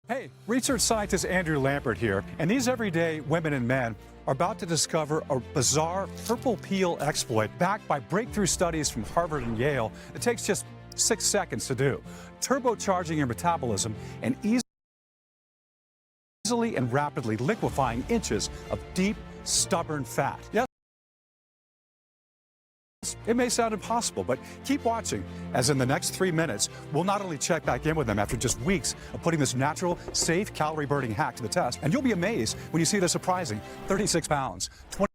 Hey, research scientist Andrew Lampert here, and these everyday women and men are about to discover a bizarre purple peel exploit backed by breakthrough studies from Harvard and Yale. It takes just 6 seconds to do, turbocharging your metabolism and easily and rapidly liquefying inches of deep, stubborn fat. Yes, it may sound impossible, but keep watching, as in the next 3 minutes, we'll not only check back in with them after just weeks of putting this natural, safe, calorie-burning hack to the test, and you'll be amazed when you see the surprising 36 pounds, 20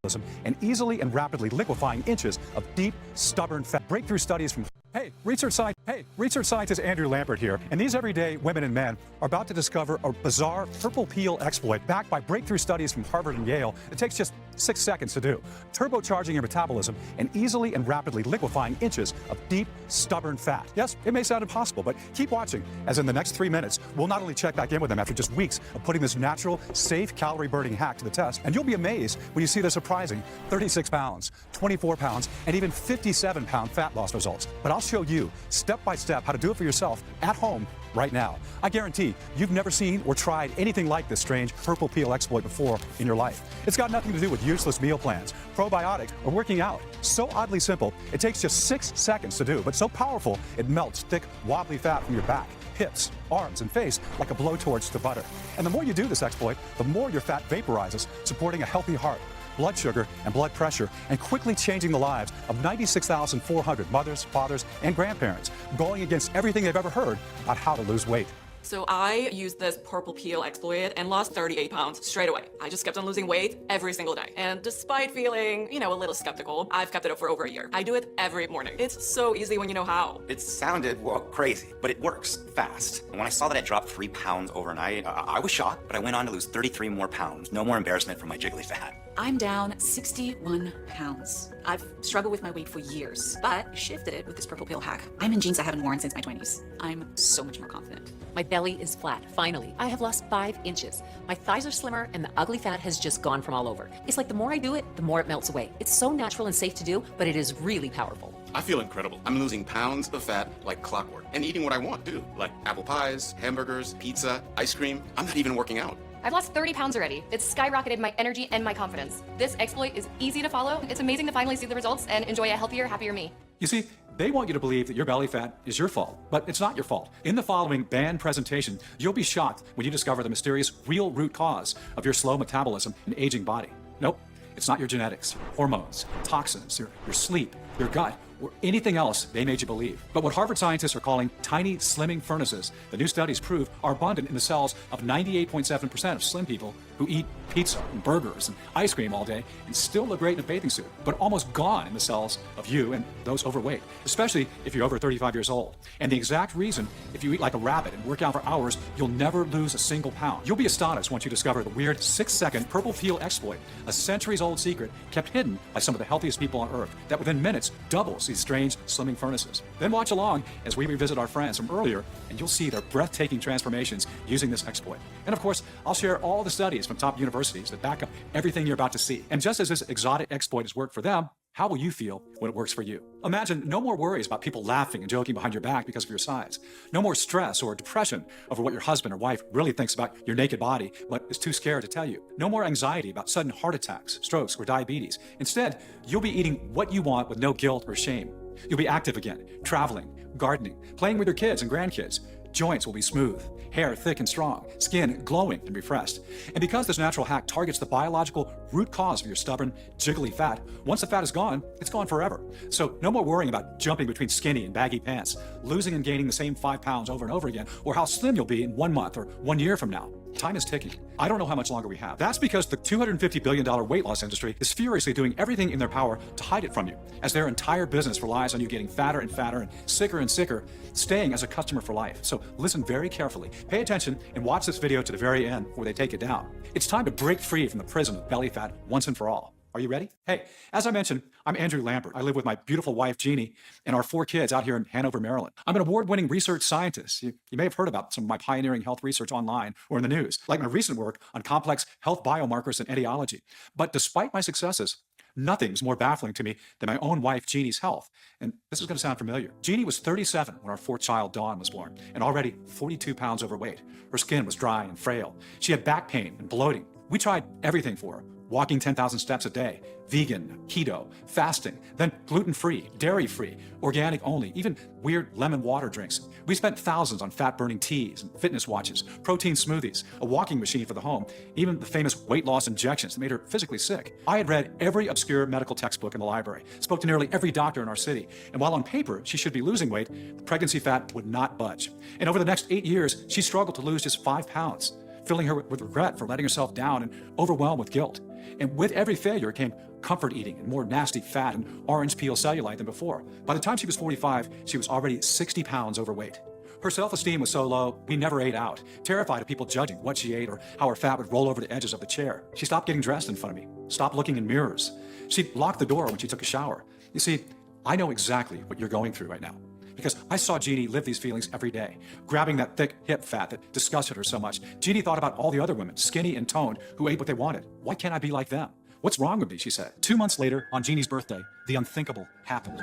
and easily and rapidly liquefying inches of deep, stubborn fat. Breakthrough studies from Hey, research scientist Andrew Lampert here, and these everyday women and men are about to discover a bizarre purple peel exploit backed by breakthrough studies from Harvard and Yale. It takes just 6 seconds to do, turbocharging your metabolism and easily and rapidly liquefying inches of deep, stubborn fat. Yes, it may sound impossible, but keep watching, as in the next 3 minutes, we'll not only check back in with them after just weeks of putting this natural, safe, calorie-burning hack to the test, and you'll be amazed when you see the surprising 36 pounds, 24 pounds, and even 57-pound fat loss results. But I'll show you step by step how to do it for yourself at home right now. I guarantee you've never seen or tried anything like this strange purple peel exploit before in your life. It's got nothing to do with useless meal plans, probiotics, or working out. So oddly simple, it takes just 6 seconds to do, but so powerful it melts thick, wobbly fat from your back, hips, arms, and face like a blowtorch to butter. And the more you do this exploit, the more your fat vaporizes, supporting a healthy heart, blood sugar, and blood pressure, and quickly changing the lives of 96,400 mothers, fathers, and grandparents, going against everything they've ever heard about how to lose weight. So I used this purple peel exploit and lost 38 pounds straight away. I just kept on losing weight every single day. And despite feeling, a little skeptical, I've kept it up for over a year. I do it every morning. It's so easy when you know how. It sounded, well, crazy, but it works fast. And when I saw that I dropped 3 pounds overnight, I was shocked, but I went on to lose 33 more pounds. No more embarrassment from my jiggly fat. I'm down 61 pounds. I've struggled with my weight for years, but shifted it with this purple pill hack. I'm in jeans I haven't worn since my 20s. I'm so much more confident. My belly is flat, finally. I have lost 5 inches. My thighs are slimmer and the ugly fat has just gone from all over. It's like the more I do it, the more it melts away. It's so natural and safe to do, but it is really powerful. I feel incredible. I'm losing pounds of fat like clockwork and eating what I want too, like apple pies, hamburgers, pizza, ice cream. I'm not even working out. I've lost 30 pounds already. It's skyrocketed my energy and my confidence. This exploit is easy to follow. It's amazing to finally see the results and enjoy a healthier, happier me. You see, they want you to believe that your belly fat is your fault, but it's not your fault. In the following banned presentation, you'll be shocked when you discover the mysterious real root cause of your slow metabolism and aging body. Nope, it's not your genetics, hormones, toxins, your sleep, your gut, or anything else they made you believe. But what Harvard scientists are calling tiny slimming furnaces, the new studies prove are abundant in the cells of 98.7% of slim people who eat pizza and burgers and ice cream all day and still look great in a bathing suit, but almost gone in the cells of you and those overweight, especially if you're over 35 years old. And the exact reason, if you eat like a rabbit and work out for hours, you'll never lose a single pound. You'll be astonished once you discover the weird 6-second purple peel exploit, a centuries-old secret kept hidden by some of the healthiest people on earth that within minutes doubles these strange slimming furnaces. Then watch along as we revisit our friends from earlier, and you'll see their breathtaking transformations using this exploit. And of course, I'll share all the studies from top universities that back up everything you're about to see. And just as this exotic exploit has worked for them, how will you feel when it works for you? Imagine no more worries about people laughing and joking behind your back because of your size. No more stress or depression over what your husband or wife really thinks about your naked body, but is too scared to tell you. No more anxiety about sudden heart attacks, strokes, or diabetes. Instead, you'll be eating what you want with no guilt or shame. You'll be active again, traveling, gardening, playing with your kids and grandkids. Joints will be smooth, hair thick and strong, skin glowing and refreshed. And because this natural hack targets the biological root cause of your stubborn, jiggly fat, once the fat is gone, it's gone forever. So no more worrying about jumping between skinny and baggy pants, losing and gaining the same 5 pounds over and over again, or how slim you'll be in 1 month or 1 year from now. Time is ticking. I don't know how much longer we have. That's because the $250 billion weight loss industry is furiously doing everything in their power to hide it from you, as their entire business relies on you getting fatter and fatter and sicker, staying as a customer for life. So listen very carefully, pay attention, and watch this video to the very end where they take it down. It's time to break free from the prison of belly fat once and for all. Are you ready? Hey, as I mentioned, I'm Andrew Lampert. I live with my beautiful wife, Jeannie, and our 4 kids out here in Hanover, Maryland. I'm an award-winning research scientist. You may have heard about some of my pioneering health research online or in the news, like my recent work on complex health biomarkers and etiology. But despite my successes, Nothing's more baffling to me than my own wife, Jeannie's health. And this is going to sound familiar. Jeannie was 37 when our fourth child, Dawn, was born, and already 42 pounds overweight. Her skin was dry and frail. She had back pain and bloating. We tried everything for her. Walking 10,000 steps a day, vegan, keto, fasting, then gluten-free, dairy-free, organic only, even weird lemon water drinks. We spent thousands on fat-burning teas and fitness watches, protein smoothies, a walking machine for the home, even the famous weight loss injections that made her physically sick. I had read every obscure medical textbook in the library, spoke to nearly every doctor in our city, and while on paper she should be losing weight, the pregnancy fat would not budge. And over the next 8 years, she struggled to lose just 5 pounds, filling her with regret for letting herself down and overwhelmed with guilt. And with every failure came comfort eating and more nasty fat and orange peel cellulite than before. By the time she was 45, she was already 60 pounds overweight. Her self-esteem was so low, we never ate out, terrified of people judging what she ate or how her fat would roll over the edges of the chair. She stopped getting dressed in front of me, stopped looking in mirrors. She locked the door when she took a shower. You see, I know exactly what you're going through right now, because I saw Jeannie live these feelings every day, grabbing that thick hip fat that disgusted her so much. Jeannie thought about all the other women, skinny and toned, who ate what they wanted. Why can't I be like them? What's wrong with me, she said. 2 months later, on Jeannie's birthday, the unthinkable happened.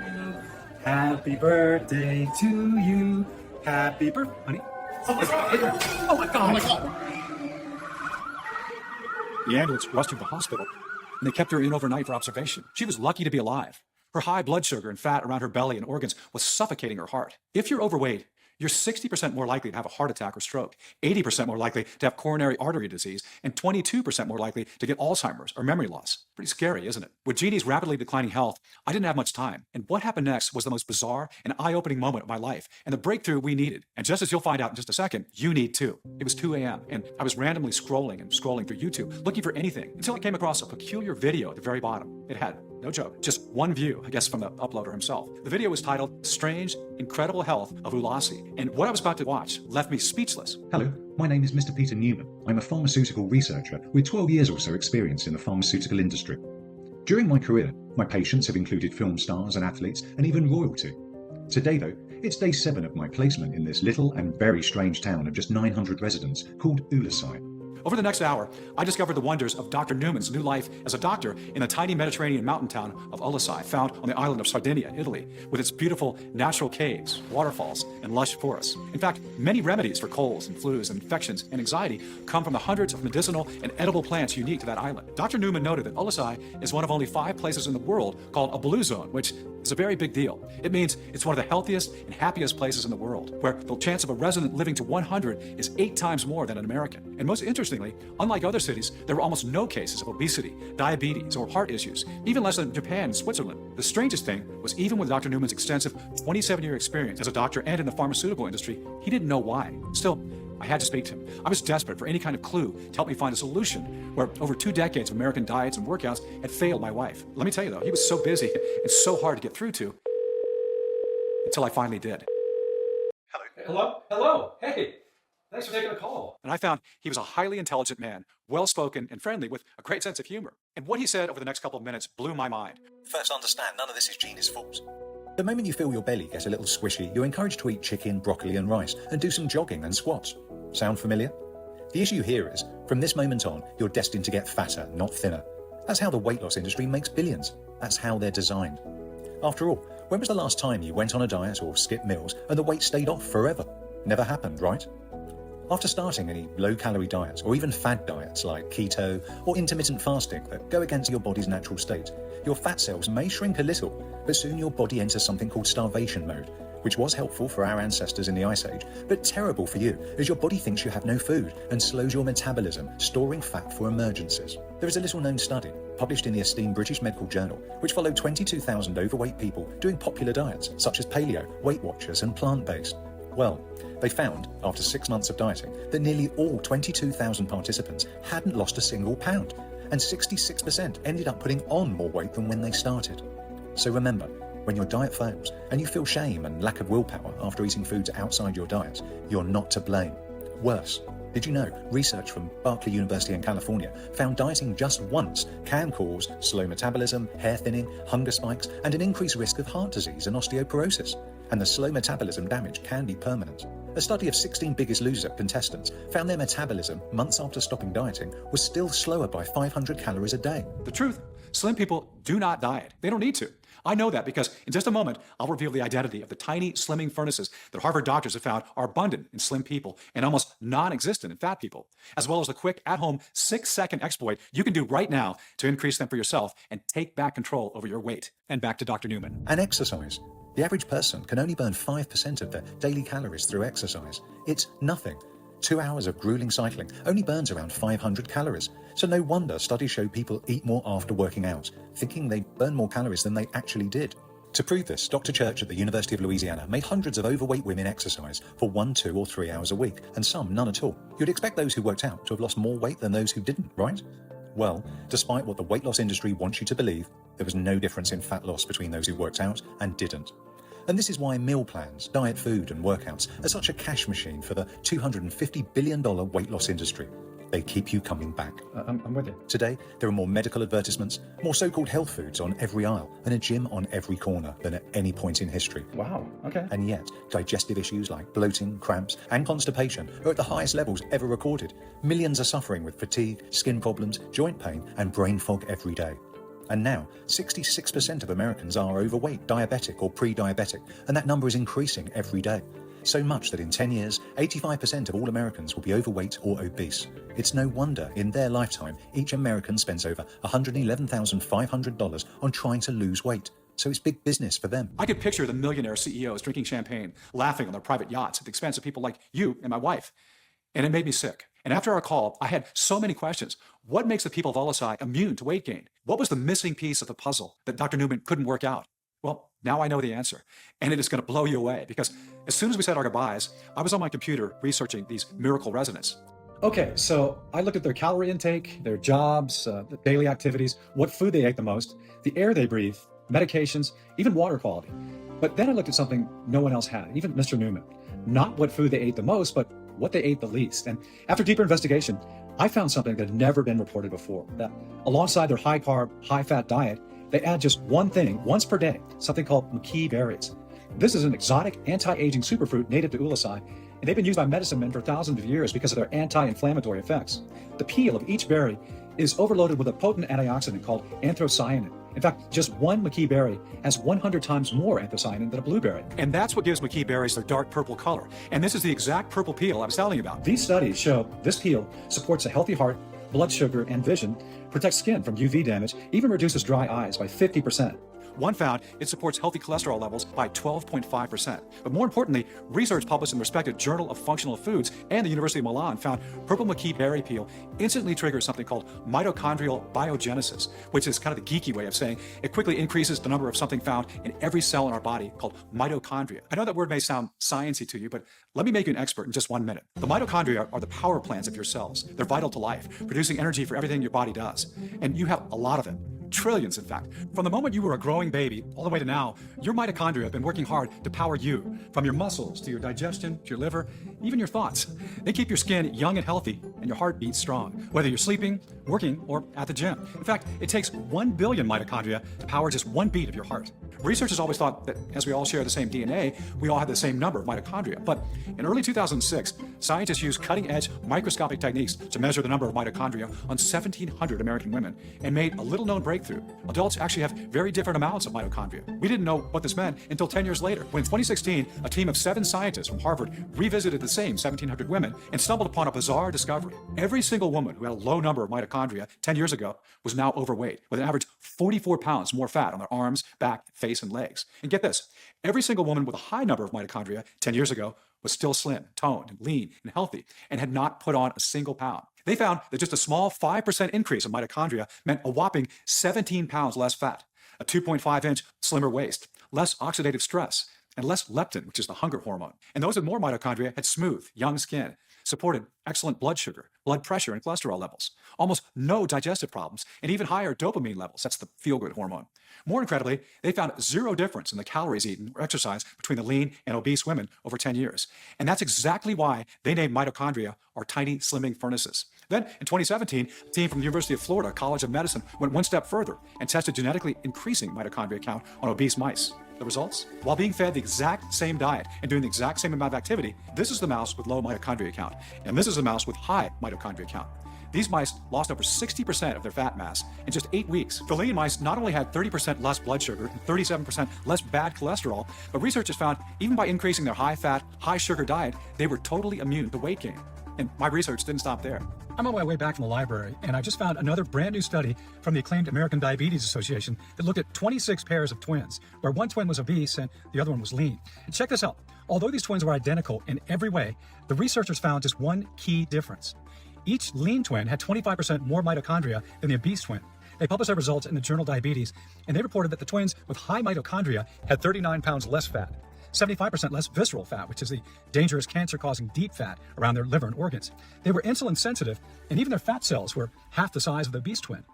Happy birthday to you. Happy birthday, honey. Oh my God. Oh my God. Oh my God. The ambulance rushed her to the hospital, and they kept her in overnight for observation. She was lucky to be alive. Her high blood sugar and fat around her belly and organs was suffocating her heart. If you're overweight, you're 60% more likely to have a heart attack or stroke, 80% more likely to have coronary artery disease, and 22% more likely to get Alzheimer's or memory loss. Pretty scary, isn't it? With Jeannie's rapidly declining health, I didn't have much time. And what happened next was the most bizarre and eye-opening moment of my life, and the breakthrough we needed. And just as you'll find out in just a second, you need too. It was 2 a.m., and I was randomly scrolling through YouTube, looking for anything, until I came across a peculiar video at the very bottom. It had, no joke, just one view, I guess from the uploader himself. The video was titled, Strange, Incredible Health of Ulasi. And what I was about to watch left me speechless. Hello, my name is Mr. Peter Newman. I'm a pharmaceutical researcher with 12 years or so experience in the pharmaceutical industry. During my career, my patients have included film stars and athletes and even royalty. Today though, it's day 7 of my placement in this little and very strange town of just 900 residents called Ulasi. Over the next hour, I discovered the wonders of Dr. Newman's new life as a doctor in the tiny Mediterranean mountain town of Ulasi, found on the island of Sardinia, Italy, with its beautiful natural caves, waterfalls, and lush forests. In fact, many remedies for colds and flus and infections and anxiety come from the hundreds of medicinal and edible plants unique to that island. Dr. Newman noted that Ulasi is one of only 5 places in the world called a blue zone, which is a very big deal. It means it's one of the healthiest and happiest places in the world, where the chance of a resident living to 100 is 8 times more than an American. And most interestingly, unlike other cities, there were almost no cases of obesity, diabetes, or heart issues, even less than Japan and Switzerland. The strangest thing was, even with Dr. Newman's extensive 27-year experience as a doctor and in the pharmaceutical industry, he didn't know why. Still, I had to speak to him. I was desperate for any kind of clue to help me find a solution where over 2 decades of American diets and workouts had failed my wife. Let me tell you though, he was so busy and so hard to get through to, until I finally did. Hello? Hey! Thanks for taking the call. And I found he was a highly intelligent man, well-spoken and friendly with a great sense of humor. And what he said over the next couple of minutes blew my mind. First, understand, none of this is Jeannie's fault. The moment you feel your belly get a little squishy, you're encouraged to eat chicken, broccoli and rice, and do some jogging and squats. Sound familiar? The issue here is, from this moment on, you're destined to get fatter, not thinner. That's how the weight loss industry makes billions. That's how they're designed. After all, when was the last time you went on a diet or skipped meals and the weight stayed off forever? Never happened, right? After starting any low-calorie diets or even fad diets like keto or intermittent fasting that go against your body's natural state, your fat cells may shrink a little, but soon your body enters something called starvation mode, which was helpful for our ancestors in the Ice Age, but terrible for you as your body thinks you have no food and slows your metabolism, storing fat for emergencies. There is a little-known study, published in the esteemed British Medical Journal, which followed 22,000 overweight people doing popular diets such as paleo, Weight Watchers and plant-based. Well, they found, after 6 months of dieting, that nearly all 22,000 participants hadn't lost a single pound, and 66% ended up putting on more weight than when they started. So remember, when your diet fails and you feel shame and lack of willpower after eating foods outside your diet, you're not to blame. Worse, did you know research from Berkeley University in California found dieting just once can cause slow metabolism, hair thinning, hunger spikes, and an increased risk of heart disease and osteoporosis? And the slow metabolism damage can be permanent. A study of 16 Biggest Loser contestants found their metabolism, months after stopping dieting, was still slower by 500 calories a day. The truth slim people do not diet. They don't need to. I know that because in just a moment, I'll reveal the identity of the tiny slimming furnaces that Harvard doctors have found are abundant in slim people and almost non-existent in fat people, as well as the quick at-home 6-second exploit you can do right now to increase them for yourself and take back control over your weight. And back to Dr. Newman. And exercise. The average person can only burn 5% of their daily calories through exercise. It's nothing. 2 hours of grueling cycling only burns around 500 calories. So no wonder studies show people eat more after working out, thinking they burn more calories than they actually did. To prove this, Dr. Church at the University of Louisiana made hundreds of overweight women exercise for 1, 2, or 3 hours a week, and some none at all. You'd expect those who worked out to have lost more weight than those who didn't, right? Well, despite what the weight loss industry wants you to believe, there was no difference in fat loss between those who worked out and didn't. And this is why meal plans, diet food, and workouts are such a cash machine for the $250 billion weight loss industry. They keep you coming back. I'm with you. Today, there are more medical advertisements, more so-called health foods on every aisle, and a gym on every corner than at any point in history. Wow, okay. And yet, digestive issues like bloating, cramps, and constipation are at the highest levels ever recorded. Millions are suffering with fatigue, skin problems, joint pain, and brain fog every day. And now, 66% of Americans are overweight, diabetic, or pre-diabetic, and that number is increasing every day. So much that in 10 years, 85% of all Americans will be overweight or obese. It's no wonder in their lifetime, each American spends over $111,500 on trying to lose weight. So it's big business for them. I could picture the millionaire CEOs drinking champagne, laughing on their private yachts at the expense of people like you and my wife. And it made me sick. And after our call, I had so many questions. What makes the people of LSI immune to weight gain? What was the missing piece of the puzzle that Dr. Newman couldn't work out? Well, now I know the answer, and it is going to blow you away because as soon as we said our goodbyes, I was on my computer researching these miracle residents. Okay, so I looked at their calorie intake, their jobs, the daily activities, what food they ate the most, the air they breathe, medications, even water quality. But then I looked at something no one else had, even Mr. Newman. Not what food they ate the most, but what they ate the least. And after deeper investigation, I found something that had never been reported before, that alongside their high-carb, high-fat diet, they add just one thing once per day, something called maqui berries. This is an exotic anti-aging superfruit native to Ulithi, and they've been used by medicine men for thousands of years because of their anti-inflammatory effects. The peel of each berry is overloaded with a potent antioxidant called anthocyanin. In fact, just one maqui berry has 100 times more anthocyanin than a blueberry. And that's what gives maqui berries their dark purple color. And this is the exact purple peel I was telling you about. These studies show this peel supports a healthy heart, blood sugar, and vision, protects skin from UV damage, even reduces dry eyes by 50%. One found it supports healthy cholesterol levels by 12.5%. But more importantly, research published in the respected Journal of Functional Foods and the University of Milan found purple maqui berry peel instantly triggers something called mitochondrial biogenesis, which is kind of the geeky way of saying it quickly increases the number of something found in every cell in our body called mitochondria. I know that word may sound sciencey to you, but let me make you an expert in just 1 minute. The mitochondria are the power plants of your cells. They're vital to life, producing energy for everything your body does. And you have a lot of it. Trillions, in fact. From the moment you were a growing baby all the way to now, your mitochondria have been working hard to power you, from your muscles to your digestion, to your liver, even your thoughts. They keep your skin young and healthy and your heartbeat strong, whether you're sleeping, working, or at the gym. In fact, it takes 1 billion mitochondria to power just one beat of your heart. Researchers always thought that as we all share the same DNA, we all have the same number of mitochondria. But in early 2006, scientists used cutting-edge microscopic techniques to measure the number of mitochondria on 1,700 American women and made a little-known breakthrough. Adults actually have very different amounts of mitochondria. We didn't know what this meant until 10 years later, when in 2016, a team of 7 scientists from Harvard revisited the same 1,700 women and stumbled upon a bizarre discovery. Every single woman who had a low number of mitochondria 10 years ago was now overweight, with an average 44 pounds more fat on their arms, back, face, and legs. And get this, every single woman with a high number of mitochondria 10 years ago was still slim, toned, and lean, and healthy, and had not put on a single pound. They found that just a small 5% increase in mitochondria meant a whopping 17 pounds less fat, a 2.5-inch slimmer waist, less oxidative stress, and less leptin, which is the hunger hormone. And those with more mitochondria had smooth, young skin, supported excellent blood sugar, blood pressure, and cholesterol levels, almost no digestive problems, and even higher dopamine levels. That's the feel-good hormone. More incredibly, they found zero difference in the calories eaten or exercise between the lean and obese women over 10 years. And that's exactly why they named mitochondria our tiny slimming furnaces. Then, in 2017, a team from the University of Florida College of Medicine went one step further and tested genetically increasing mitochondria count on obese mice. The results? While being fed the exact same diet and doing the exact same amount of activity, this is the mouse with low mitochondria count, and this is the mouse with high mitochondria count. these mice lost over 60% of their fat mass in just 8 weeks. The lean mice not only had 30% less blood sugar and 37% less bad cholesterol, but researchers found even by increasing their high-fat, high-sugar diet, they were totally immune to weight gain. And my research didn't stop there. I'm on my way back from the library, and I just found another brand new study from the acclaimed American Diabetes Association that looked at 26 pairs of twins, where one twin was obese and the other one was lean. And check this out. Although these twins were identical in every way, the researchers found just one key difference. Each lean twin had 25% more mitochondria than the obese twin. They published their results in the journal Diabetes, and they reported that the twins with high mitochondria had 39 pounds less fat, 75% less visceral fat, which is the dangerous cancer-causing deep fat around their liver and organs. They were insulin sensitive, and even their fat cells were half the size of the obese twin.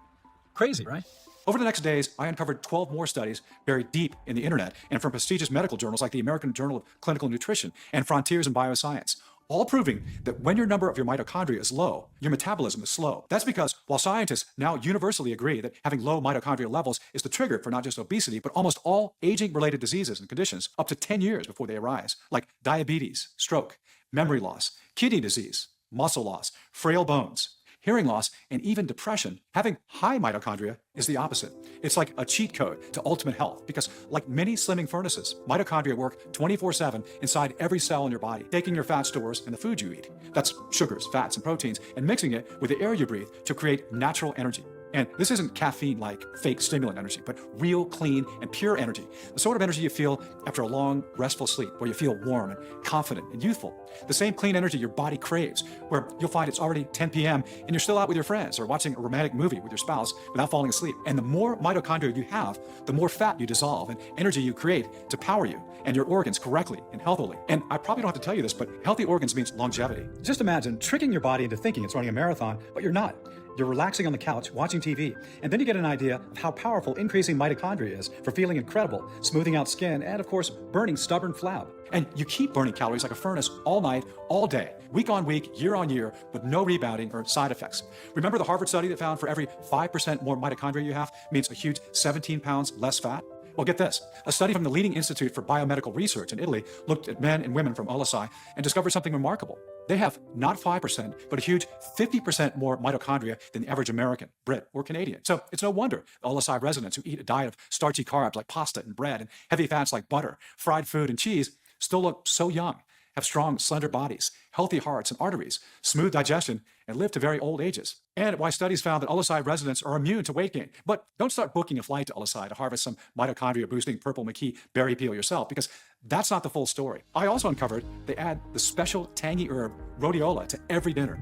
Crazy, right? Over the next days, I uncovered 12 more studies buried deep in the internet and from prestigious medical journals like the American Journal of Clinical Nutrition and Frontiers in Bioscience, all proving that when your number of your mitochondria is low, your metabolism is slow. That's because while scientists now universally agree that having low mitochondrial levels is the trigger for not just obesity, but almost all aging-related diseases and conditions up to 10 years before they arise, like diabetes, stroke, memory loss, kidney disease, muscle loss, frail bones, hearing loss, and even depression, having high mitochondria is the opposite. It's like a cheat code to ultimate health because, like many slimming furnaces, mitochondria work 24/7 inside every cell in your body, taking your fat stores and the food you eat. That's sugars, fats, and proteins, and mixing it with the air you breathe to create natural energy. And this isn't caffeine-like fake stimulant energy, but real, clean, and pure energy. The sort of energy you feel after a long, restful sleep, where you feel warm and confident and youthful. The same clean energy your body craves, where you'll find it's already 10 p.m. and you're still out with your friends or watching a romantic movie with your spouse without falling asleep. And the more mitochondria you have, the more fat you dissolve and energy you create to power you and your organs correctly and healthily. And I probably don't have to tell you this, but healthy organs means longevity. Just imagine tricking your body into thinking it's running a marathon, but you're not. You're relaxing on the couch, watching TV, and then you get an idea of how powerful increasing mitochondria is for feeling incredible, smoothing out skin, and of course, burning stubborn flab. And you keep burning calories like a furnace all night, all day, week on week, year on year, with no rebounding or side effects. Remember the Harvard study that found for every 5% more mitochondria you have means a huge 17 pounds less fat? Well, get this. A study from the leading Institute for Biomedical Research in Italy looked at men and women from Olasai and discovered something remarkable. They have not 5%, but a huge 50% more mitochondria than the average American, Brit, or Canadian. So it's no wonder the Olasai residents who eat a diet of starchy carbs like pasta and bread and heavy fats like butter, fried food, and cheese still look so young, have strong, slender bodies, healthy hearts and arteries, smooth digestion, and live to very old ages. And why studies found that Olasai residents are immune to weight gain. But don't start booking a flight to Olasai to harvest some mitochondria-boosting purple McKee berry peel yourself, because that's not the full story. I also uncovered they add the special tangy herb rhodiola to every dinner.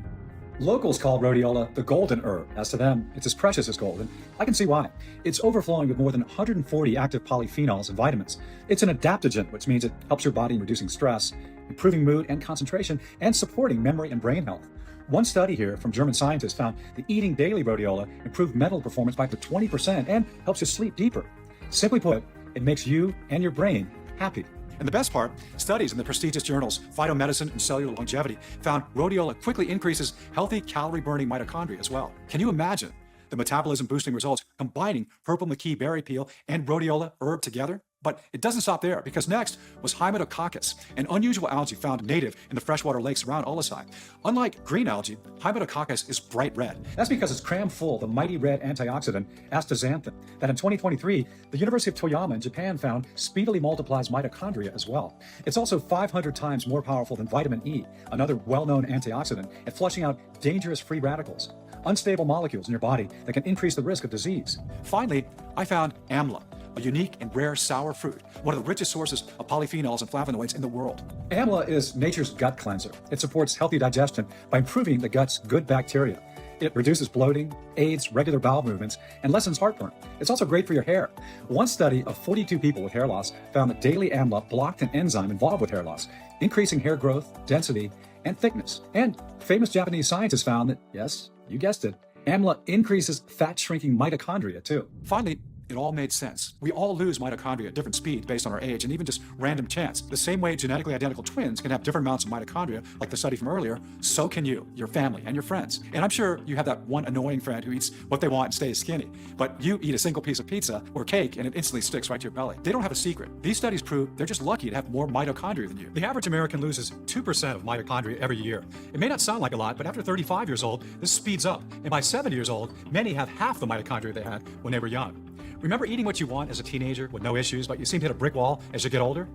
Locals call rhodiola the golden herb. As to them, it's as precious as gold, and I can see why. It's overflowing with more than 140 active polyphenols and vitamins. It's an adaptogen, which means it helps your body in reducing stress, improving mood and concentration, and supporting memory and brain health. One study here from German scientists found that eating daily rhodiola improved mental performance by up to 20% and helps you sleep deeper. Simply put, it makes you and your brain happy. And the best part, studies in the prestigious journals Phytomedicine and Cellular Longevity found rhodiola quickly increases healthy calorie-burning mitochondria as well. Can you imagine the metabolism-boosting results combining purple McKee berry peel and rhodiola herb together? But it doesn't stop there, because next was Hymetococos, an unusual algae found native in the freshwater lakes around Olasai. Unlike green algae, Hymetococos is bright red. That's because it's crammed full of the mighty red antioxidant astaxanthin that in 2023, the University of Toyama in Japan found speedily multiplies mitochondria as well. It's also 500 times more powerful than vitamin E, another well-known antioxidant, at flushing out dangerous free radicals, unstable molecules in your body that can increase the risk of disease. Finally, I found amla, a unique and rare sour fruit, one of the richest sources of polyphenols and flavonoids in the world. Amla is nature's gut cleanser. It supports healthy digestion by improving the gut's good bacteria. It reduces bloating, aids regular bowel movements, and lessens heartburn. It's also great for your hair. One study of 42 people with hair loss found that daily amla blocked an enzyme involved with hair loss, increasing hair growth, density, and thickness. And famous Japanese scientists found that, yes, you guessed it, amla increases fat-shrinking mitochondria too. Finally, it all made sense. We all lose mitochondria at different speeds based on our age and even just random chance. The same way genetically identical twins can have different amounts of mitochondria, like the study from earlier, so can you, your family, and your friends. And I'm sure you have that one annoying friend who eats what they want and stays skinny. But you eat a single piece of pizza or cake and it instantly sticks right to your belly. They don't have a secret. These studies prove they're just lucky to have more mitochondria than you. The average American loses 2% of mitochondria every year. It may not sound like a lot, but after 35 years old, this speeds up. And by 70 years old, many have half the mitochondria they had when they were young. Remember eating what you want as a teenager with no issues, but you seem to hit a brick wall as you get older?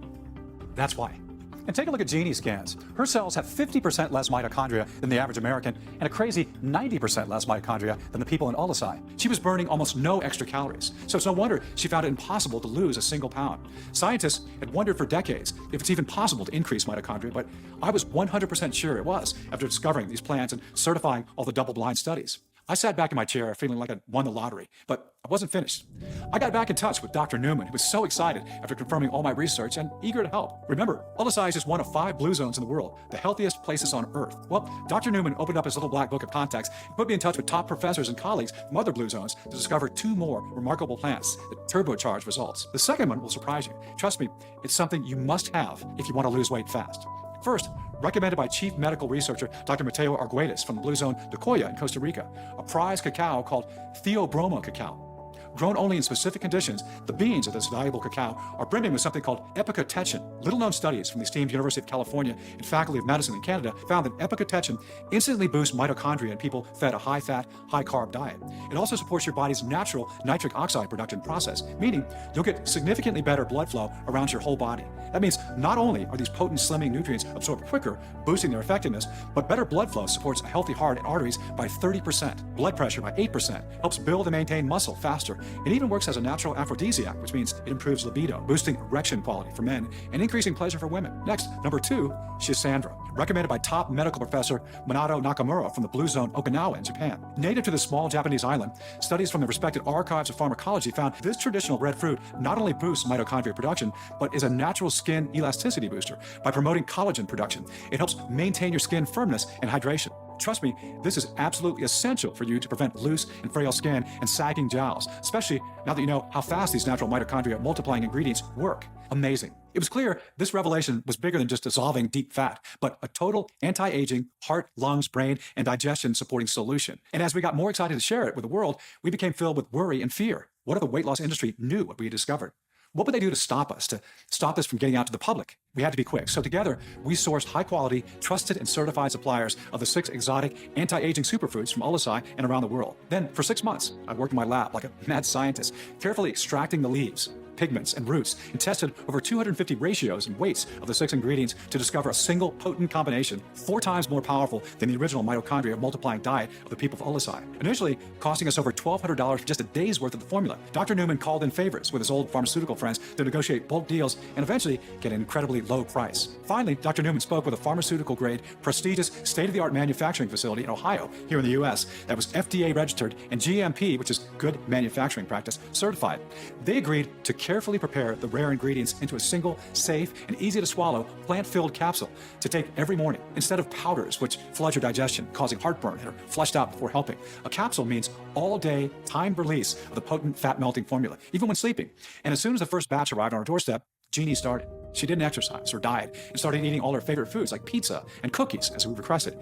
That's why. And take a look at Jeannie's scans. Her cells have 50% less mitochondria than the average American and a crazy 90% less mitochondria than the people in Ullesai. She was burning almost no extra calories, so it's no wonder she found it impossible to lose a single pound. Scientists had wondered for decades if it's even possible to increase mitochondria, but I was 100% sure it was after discovering these plants and certifying all the double-blind studies. I sat back in my chair feeling like I'd won the lottery, but I wasn't finished. I got back in touch with Dr. Newman, who was so excited after confirming all my research and eager to help. Remember, Ullesai is just one of 5 blue zones in the world, the healthiest places on Earth. Well, Dr. Newman opened up his little black book of contacts and put me in touch with top professors and colleagues from other blue zones to discover 2 more remarkable plants that turbocharge results. The second one will surprise you. Trust me, it's something you must have if you want to lose weight fast. First, recommended by Chief Medical Researcher Dr. Mateo Arguedas from the Blue Zone de Coya in Costa Rica, a prize cacao called Theobroma cacao. Grown only in specific conditions, the beans of this valuable cacao are brimming with something called epicatechin. Little-known studies from the esteemed University of California and Faculty of Medicine in Canada found that epicatechin instantly boosts mitochondria in people fed a high-fat, high-carb diet. It also supports your body's natural nitric oxide production process, meaning you'll get significantly better blood flow around your whole body. That means not only are these potent slimming nutrients absorbed quicker, boosting their effectiveness, but better blood flow supports a healthy heart and arteries by 30%, blood pressure by 8%, helps build and maintain muscle faster. It even works as a natural aphrodisiac, which means it improves libido, boosting erection quality for men and increasing pleasure for women. Next, number 2, Shisandra, recommended by top medical professor Minato Nakamura from the Blue Zone Okinawa in Japan. Native to this small Japanese island, studies from the respected archives of pharmacology found this traditional red fruit not only boosts mitochondria production, but is a natural skin elasticity booster by promoting collagen production. It helps maintain your skin firmness and hydration. Trust me, this is absolutely essential for you to prevent loose and frail skin and sagging jowls, especially now that you know how fast these natural mitochondria multiplying ingredients work. Amazing. It was clear this revelation was bigger than just dissolving deep fat, but a total anti-aging, heart, lungs, brain, and digestion supporting solution. And as we got more excited to share it with the world, we became filled with worry and fear. What if the weight loss industry knew what we had discovered? What would they do to stop us this from getting out to the public? We had to be quick. So together, we sourced high-quality, trusted, and certified suppliers of the 6 exotic anti-aging superfoods from Ullesai and around the world. Then, for 6 months, I worked in my lab like a mad scientist, carefully extracting the leaves, pigments, and roots, and tested over 250 ratios and weights of the 6 ingredients to discover a single potent combination 4 times more powerful than the original mitochondria multiplying diet of the people of Ullesai. Initially, costing us over $1,200 for just a day's worth of the formula. Dr. Newman called in favorites with his old pharmaceutical friends to negotiate bulk deals and eventually get an incredibly low price. Finally, Dr. Newman spoke with a pharmaceutical-grade, prestigious, state-of-the-art manufacturing facility in Ohio, here in the U.S., that was FDA registered and GMP, which is good manufacturing practice, certified. They agreed to carefully prepare the rare ingredients into a single, safe, and easy-to-swallow, plant-filled capsule to take every morning, instead of powders, which flood your digestion, causing heartburn and are flushed out before helping. A capsule means all-day, timed release of the potent fat-melting formula, even when sleeping. And as soon as the first batch arrived on our doorstep, Jeannie started. She didn't exercise or diet and started eating all her favorite foods like pizza and cookies, as we requested.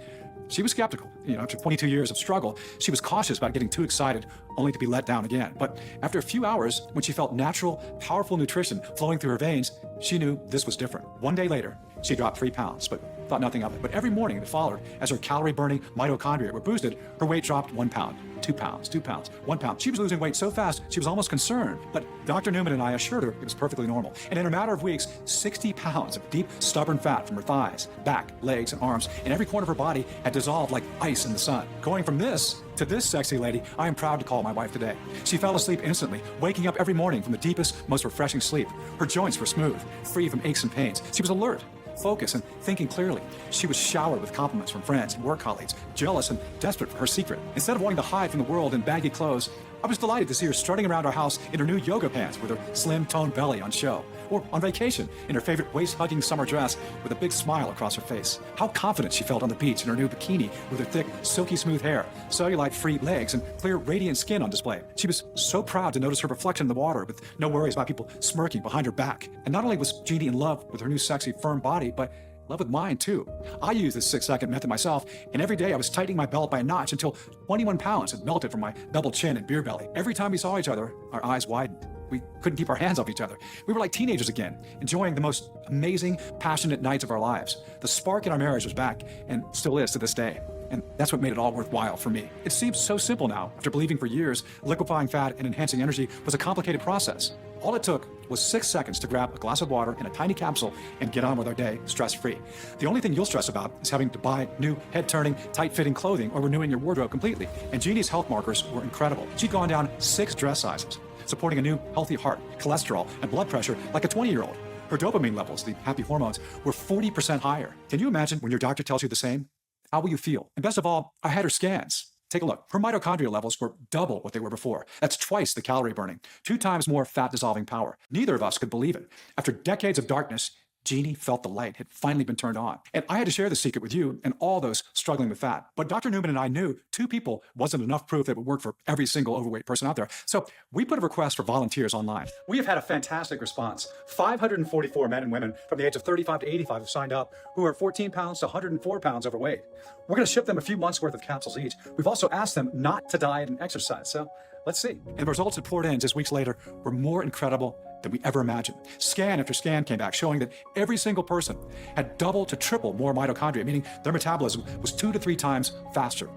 She was skeptical. After 22 years of struggle, she was cautious about getting too excited, only to be let down again. But after a few hours, when she felt natural, powerful nutrition flowing through her veins, she knew this was different. One day later, she dropped 3 pounds, but thought nothing of it. But every morning that followed, as her calorie-burning mitochondria were boosted, her weight dropped 1 pound, 2 pounds, 2 pounds, 1 pound. She was losing weight so fast, she was almost concerned. But Dr. Newman and I assured her it was perfectly normal. And in a matter of weeks, 60 pounds of deep, stubborn fat from her thighs, back, legs, and arms, and every corner of her body had dissolved like ice in the sun. Going from this to this sexy lady, I am proud to call my wife today. She fell asleep instantly, waking up every morning from the deepest, most refreshing sleep. Her joints were smooth, free from aches and pains. She was alert, focused, and thinking clearly. She was showered with compliments from friends and work colleagues, jealous and desperate for her secret. Instead of wanting to hide from the world in baggy clothes, I was delighted to see her strutting around our house in her new yoga pants with her slim, toned belly on show, or on vacation in her favorite waist-hugging summer dress with a big smile across her face. How confident she felt on the beach in her new bikini with her thick, silky smooth hair, cellulite-free legs, and clear, radiant skin on display. She was so proud to notice her reflection in the water with no worries about people smirking behind her back. And not only was Jeannie in love with her new sexy, firm body, but love with mine, too. I use this 6-second method myself, and every day I was tightening my belt by a notch until 21 pounds had melted from my double chin and beer belly. Every time we saw each other, our eyes widened. We couldn't keep our hands off each other. We were like teenagers again, enjoying the most amazing, passionate nights of our lives. The spark in our marriage was back, and still is to this day. And that's what made it all worthwhile for me. It seems so simple now, after believing for years liquefying fat and enhancing energy was a complicated process. All it took was 6 seconds to grab a glass of water in a tiny capsule and get on with our day stress-free. The only thing you'll stress about is having to buy new head-turning, tight-fitting clothing or renewing your wardrobe completely. And Jeannie's health markers were incredible. She'd gone down 6 dress sizes, supporting a new healthy heart, cholesterol, and blood pressure like a 20-year-old. Her dopamine levels, the happy hormones, were 40% higher. Can you imagine when your doctor tells you the same? How will you feel? And best of all, I had her scans. Take a look. Her mitochondria levels were double what they were before. That's twice the calorie burning, 2 times more fat dissolving power. Neither of us could believe it. After decades of darkness, Jeannie felt the light had finally been turned on. And I had to share the secret with you and all those struggling with fat. But Dr. Newman and I knew 2 people wasn't enough proof that it would work for every single overweight person out there. So we put a request for volunteers online. We have had a fantastic response. 544 men and women from the age of 35 to 85 have signed up who are 14 pounds to 104 pounds overweight. We're going to ship them a few months worth of capsules each. We've also asked them not to diet and exercise. So let's see. And the results that poured in just weeks later were more incredible than we ever imagined. Scan after scan came back showing that every single person had double to triple more mitochondria, meaning their metabolism was 2 to 3 times faster.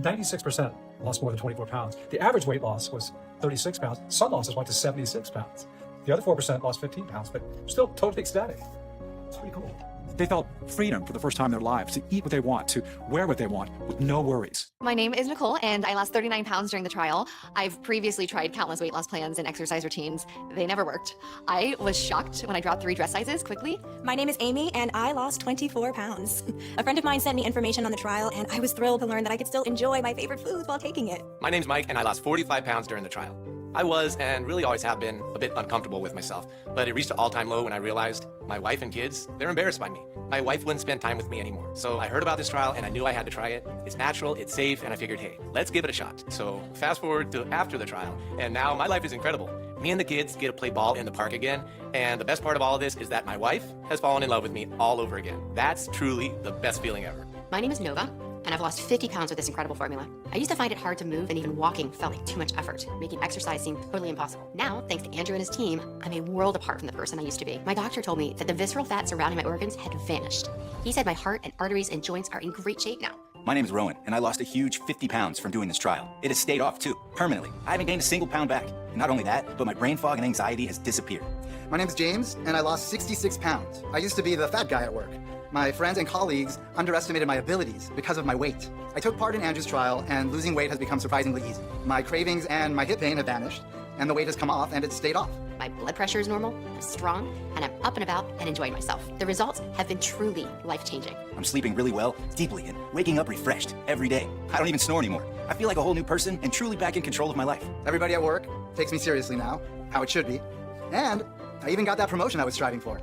96% lost more than 24 pounds. The average weight loss was 36 pounds. Some losses went to 76 pounds. The other 4% lost 15 pounds, but still totally ecstatic. It's pretty cool. They felt freedom for the first time in their lives to eat what they want, to wear what they want with no worries. My name is Nicole, and I lost 39 pounds during the trial. I've previously tried countless weight loss plans and exercise routines. They never worked. I was shocked when I dropped 3 dress sizes quickly. My name is Amy, and I lost 24 pounds. A friend of mine sent me information on the trial, and I was thrilled to learn that I could still enjoy my favorite foods while taking it. My name's Mike, and I lost 45 pounds during the trial. I was, and really always have been, a bit uncomfortable with myself, but it reached an all-time low when I realized my wife and kids, they're embarrassed by me. My wife wouldn't spend time with me anymore. So I heard about this trial, and I knew I had to try it. It's natural, it's safe, and I figured, hey, let's give it a shot. So fast forward to after the trial, and now my life is incredible. Me and the kids get to play ball in the park again, and the best part of all of this is that my wife has fallen in love with me all over again. That's truly the best feeling ever. My name is Nova, and I've lost 50 pounds with this incredible formula. I used to find it hard to move, and even walking felt like too much effort, making exercise seem totally impossible. Now, thanks to Andrew and his team, I'm a world apart from the person I used to be. My doctor told me that the visceral fat surrounding my organs had vanished. He said my heart and arteries and joints are in great shape now. My name is Rowan, and I lost a huge 50 pounds from doing this trial. It has stayed off, too, permanently. I haven't gained a single pound back. And not only that, but my brain fog and anxiety has disappeared. My name is James, and I lost 66 pounds. I used to be the fat guy at work. My friends and colleagues underestimated my abilities because of my weight. I took part in Andrew's trial, and losing weight has become surprisingly easy. My cravings and my hip pain have vanished, and the weight has come off, and it's stayed off. My blood pressure is normal, I'm strong, and I'm up and about and enjoying myself. The results have been truly life-changing. I'm sleeping really well, deeply, and waking up refreshed every day. I don't even snore anymore. I feel like a whole new person and truly back in control of my life. Everybody at work takes me seriously now, how it should be. And I even got that promotion I was striving for.